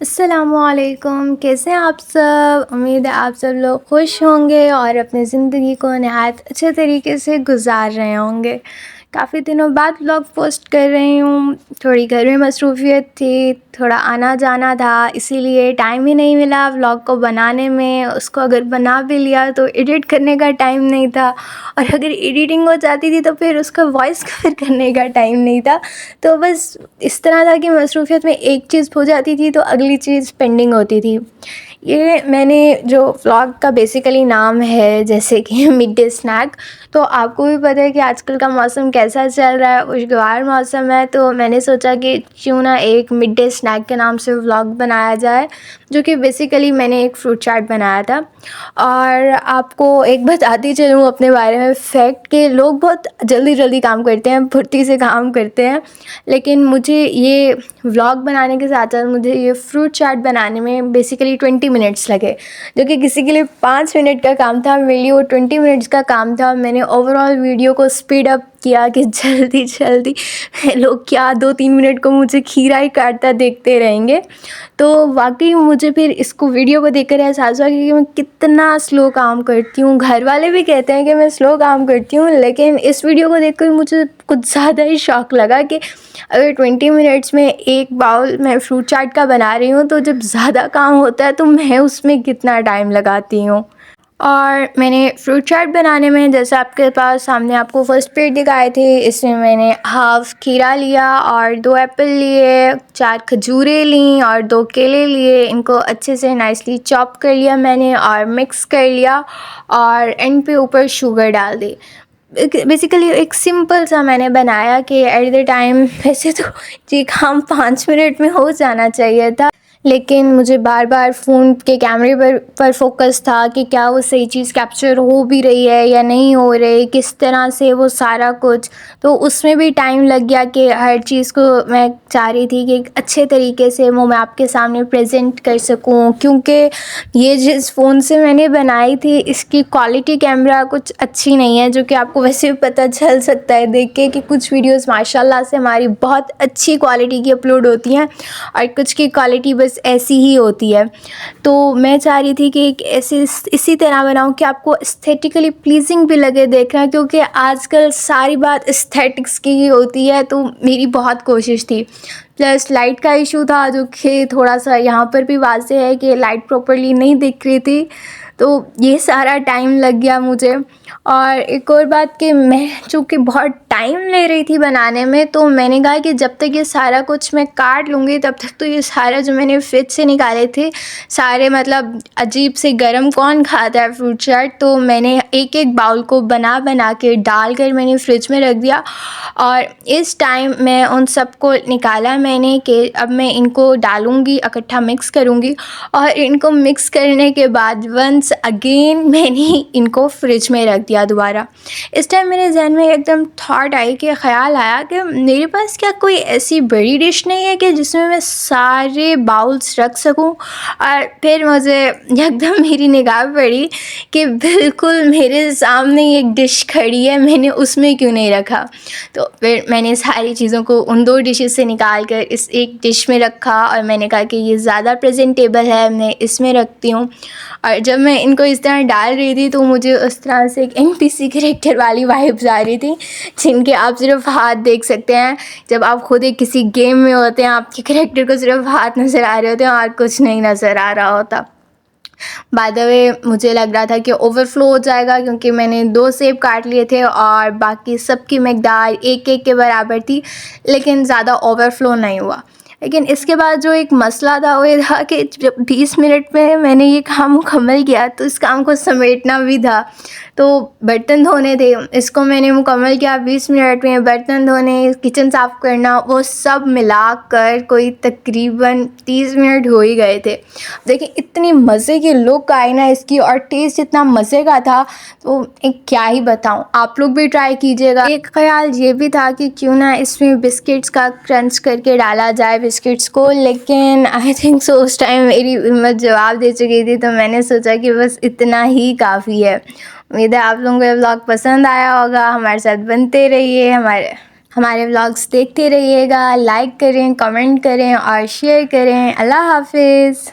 अस्सलामुअलैकुम, कैसे हैं आप सब। उम्मीद है आप सब लोग खुश होंगे और अपनी ज़िंदगी को नहायत अच्छे तरीके से गुजार रहे होंगे। काफ़ी दिनों बाद व्लॉग पोस्ट कर रही हूँ। थोड़ी घर में मसरूफ़ियत थी, थोड़ा आना जाना था, इसीलिए टाइम ही नहीं मिला व्लॉग को बनाने में। उसको अगर बना भी लिया तो एडिट करने का टाइम नहीं था, और अगर एडिटिंग हो जाती थी तो फिर उसका वॉइस कवर करने का टाइम नहीं था। तो बस इस तरह था कि मसरूफ़ियत में एक चीज़ हो जाती थी तो अगली चीज़ पेंडिंग होती थी। ये मैंने जो व्लॉग का बेसिकली नाम है जैसे कि मिड डे स्नैक, तो आपको भी पता है कि आजकल का मौसम कैसा चल रहा है, खुशगवार मौसम है। तो मैंने सोचा कि क्यों ना एक मिड डे स्नैक के नाम से व्लॉग बनाया जाए, जो कि बेसिकली मैंने एक फ्रूट चाट बनाया था। और आपको एक बताती चलूँ अपने बारे में फैक्ट कि लोग बहुत जल्दी जल्दी काम करते हैं, फुर्ती से काम करते हैं, लेकिन मुझे ये व्लॉग बनाने के साथ साथ मुझे ये फ्रूट चाट बनाने में बेसिकली 20 मिनट्स लगे, जो कि किसी के लिए 5 मिनट का काम था, मेरे लिए वो 20 मिनट्स का काम था। मैंने ओवरऑल वीडियो को स्पीड अप किया कि जल्दी जल्दी लोग क्या 2-3 मिनट को मुझे खीरा ही काटता देखते रहेंगे। तो वाकई मुझे फिर इसको वीडियो को देखकर एहसास हुआ कि मैं कितना स्लो काम करती हूँ। घर वाले भी कहते हैं कि मैं स्लो काम करती हूँ, लेकिन इस वीडियो को देखकर मुझे कुछ ज़्यादा ही शौक लगा कि अगर 20 मिनट्स में एक बाउल मैं फ्रूट चाट का बना रही हूँ, तो जब ज़्यादा काम होता है तो मैं उसमें कितना टाइम लगाती हूँ। और मैंने फ्रूट चाट बनाने में, जैसे आपके पास सामने आपको फर्स्ट प्लेट दिखाए थे, इसमें मैंने हाफ़ खीरा लिया और 2 एप्पल लिए, 4 खजूरें लीं और 2 केले लिए। इनको अच्छे से नाइसली चॉप कर लिया मैंने और मिक्स कर लिया, और एंड पे ऊपर शुगर डाल दी। बेसिकली एक सिंपल सा मैंने बनाया कि एट द टाइम वैसे तो ये काम 5 मिनट में हो जाना चाहिए था, लेकिन मुझे बार बार फ़ोन के कैमरे पर फोकस था कि क्या वो सही चीज़ कैप्चर हो भी रही है या नहीं हो रही, किस तरह से वो सारा कुछ। तो उसमें भी टाइम लग गया कि हर चीज़ को मैं चाह रही थी कि एक अच्छे तरीके से वो मैं आपके सामने प्रेजेंट कर सकूं, क्योंकि ये जिस फ़ोन से मैंने बनाई थी इसकी क्वालिटी कैमरा कुछ अच्छी नहीं है, जो कि आपको वैसे भी पता चल सकता है देख के कि कुछ वीडियोस माशाल्लाह से हमारी बहुत अच्छी क्वालिटी की अपलोड होती हैं और कुछ की क्वालिटी बस ऐसी ही होती है। तो मैं चाह रही थी कि एक ऐसे इसी तरह बनाऊं कि आपको एस्थेटिकली प्लीजिंग भी लगे देखना, क्योंकि आजकल सारी बात एस्थेटिक्स की ही होती है। तो मेरी बहुत कोशिश थी, प्लस लाइट का इशू था, जो कि थोड़ा सा यहाँ पर भी वाज़ेह है कि लाइट प्रॉपर्ली नहीं दिख रही थी। तो ये सारा टाइम लग गया मुझे। और एक और बात कि मैं चूँकि बहुत टाइम ले रही थी बनाने में, तो मैंने कहा कि जब तक ये सारा कुछ मैं काट लूँगी तब तक तो ये सारा जो मैंने फ्रिज से निकाले थे सारे, मतलब अजीब से गरम कौन खाता है फ्रूट चाट। तो मैंने एक एक बाउल को बना बना के डाल कर मैंने फ्रिज में रख दिया, और इस टाइम मैं उन सबको निकाला मैंने कि अब मैं इनको डालूँगी, इकट्ठा मिक्स करूँगी। और इनको मिक्स करने के बाद वंस अगेन मैंने इनको फ्रिज में रख दिया दोबारा। इस टाइम मेरे जहन में एकदम थॉट आई, कि ख़्याल आया कि मेरे पास क्या कोई ऐसी बड़ी डिश नहीं है कि जिसमें मैं सारे बाउल्स रख सकूं। और फिर मुझे एकदम मेरी निगाह पड़ी कि बिल्कुल मेरे सामने एक डिश खड़ी है, मैंने उसमें क्यों नहीं रखा। तो फिर मैंने सारी चीज़ों को उन 2 डिशेस से निकाल कर इस एक डिश में रखा, और मैंने कहा कि ये ज़्यादा प्रेजेंटेबल है, मैं इसमें रखती हूँ। और जब मैं इनको इस तरह डाल रही थी तो मुझे उस तरह से एक एनपीसी कैरेक्टर वाली वाइब्स आ रही थी, जिनके आप सिर्फ हाथ देख सकते हैं। जब आप खुद एक किसी गेम में होते हैं, आपके कैरेक्टर को सिर्फ हाथ नज़र आ रहे होते हैं और कुछ नहीं नज़र आ रहा होता। बाय द वे मुझे लग रहा था कि ओवरफ्लो हो जाएगा, क्योंकि मैंने 2 सेब काट लिए थे और बाकी सब की मकदार एक एक के बराबर थी, लेकिन ज़्यादा ओवरफ्लो नहीं हुआ। लेकिन इसके बाद जो एक मसला था वो ये था कि जब 20 मिनट में मैंने ये काम मुकम्मल किया तो इस काम को समेटना भी था। तो बर्तन धोने थे, इसको मैंने मुकम्मल किया 20 मिनट में। बर्तन धोने, किचन साफ़ करना, वो सब मिलाकर कोई तकरीबन 30 मिनट हो ही गए थे। देखिए इतनी मज़े की लुक आई ना इसकी, और टेस्ट इतना मज़े का था, तो एक क्या ही बताऊं। आप लोग भी ट्राई कीजिएगा। एक ख़्याल ये भी था कि क्यों ना इसमें बिस्किट्स का क्रंच करके डाला जाए बिस्किट्स को, लेकिन आई थिंक सो उस टाइम मेरी हिम्मत जवाब दे चुकी थी, तो मैंने सोचा कि बस इतना ही काफ़ी है। उम्मीद है आप लोगों को ये व्लॉग पसंद आया होगा। हमारे साथ बनते रहिए, हमारे व्लॉग्स देखते रहिएगा, लाइक करें, कमेंट करें और शेयर करें। अल्लाह हाफ़िज़।